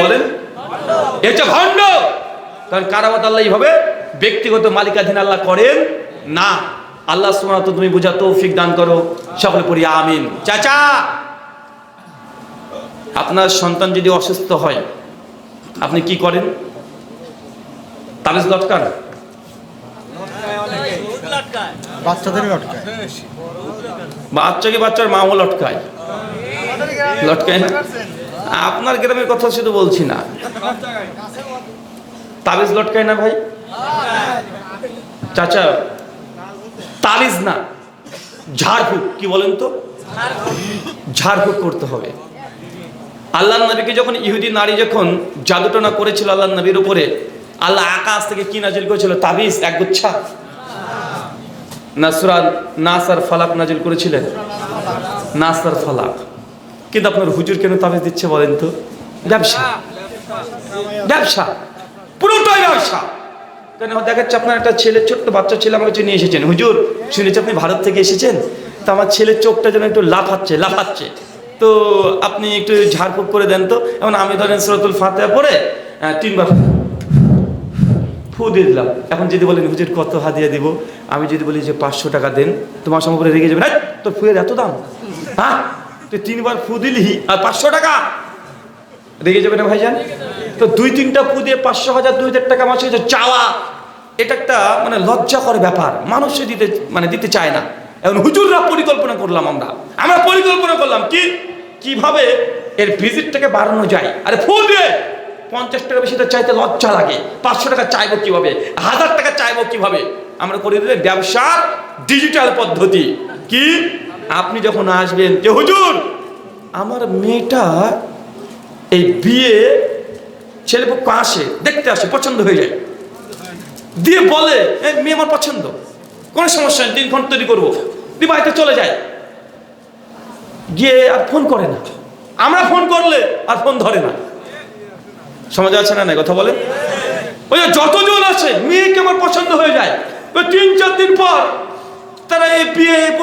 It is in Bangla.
বলেন এটা ভণ্ড। কারণ কারামত আল্লাহ এইভাবে ব্যক্তিগত মালিকাধীন আল্লাহ করেন না। আল্লাহ সুবহানাহু ওয়া তাআলা তুমি বুঝা তৌফিক দান করো, সকলে পড়ি আমিন। চাচা, আপনার সন্তান যদি অসুস্থ হয় আপনি কি করেন? তাবিজ লটকান? বাচ্চাদের লটকায়, বাচ্চাকে বাচ্চার মাও লটকায়, লটকায় না? আপনার গ্রামের কথা শুধু বলছি না, তাবিজ লটকায় না ভাই? চাচা, তাবিজ না, ঝাড়ফুঁক। কি বলেন তো? ঝাড়ফুঁক করতে হবে। আল্লাহর নবীকে যখন ইহুদি নারী যখন জাদুটনা করেছিল আল্লাহর নবীর উপরে, আল্লাহ আকাশ থেকে কি নাজিল করেছিল? তাবিজ একগুচ্ছা। না সূরা নাস আর ফালাক নাজিল করেছিলেন? নাস আর ফালাক। কিন্তু আপনার হুজুর কেন তাবিজ দিচ্ছে বলেন তো? ব্যবসা, ব্যবসা, পুরোটাই ব্যবসা। কেন দেখাচ্ছে আপনার একটা ছেলে, ছোট্ট বাচ্চা ছেলে আমার কাছে নিয়ে এসেছেন, হুজুর শুনেছি আপনি ভারত থেকে এসেছেন, তো আমার ছেলের চোখটা যেন একটু লাফাচ্ছে, তো আপনি একটু ঝাড়ফুঁক করে দেন তো। এখন আমি ধরেন সূরাতুল ফাতিহা পড়ে 3 বার ফু দিয়ে দিলাম। এখন যদি বলেন হুজুর কত হাদিয়া দিব, আমি যদি বলি যে 500 টাকা দেন, তোমার সঙ্গে করে রেগে যাবেন, হ্যাঁ তোর ফুয়ের এত দাম, হ্যাঁ তুই 3 বার ফু দিলি আর 500 টাকা, রেগে যাবে না ভাইজান? তো 2-3টা ফু দিয়ে 500, 1000, 2000 টাকা মাসে চাওয়া, এটা একটা মানে লজ্জাকর ব্যাপার, মানুষে দিতে চায় না। এখন হুজুররা পরিকল্পনা করলাম, আমরা পরিকল্পনা করলাম কিভাবে এর ভিজিটটাকে বাড়ানো যায়। আরে ফু দিয়ে 50 টাকা বেশি তো চাইতে লজ্জা লাগে, 500 টাকা চাইবো কিভাবে, 1000 টাকা চাইবো কিভাবে? আমরা করে দিলে ব্যবসার ডিজিটাল পদ্ধতি। কি আপনি যখন আসবেন যে হুজুর আমার মেয়েটা এই বিয়ে, ছেলেপক্ষ আসে, দেখতে আসে, পছন্দ হয়ে যায়, দিয়ে বলে এই মেয়ে আমার পছন্দ, কোনো সমস্যা নেই, দিনক্ষণ তৈরি করবো, বিবাহিত চলে যায়, গিয়ে আর ফোন করে না, আমরা ফোন করলে আর ফোন ধরে না। সমাজে আছে না, কথা বলে? ওই যতজন আছে মেয়েকে আমার পছন্দ হয়ে যায়, 3-4 দিন পর তারা এই বিয়ে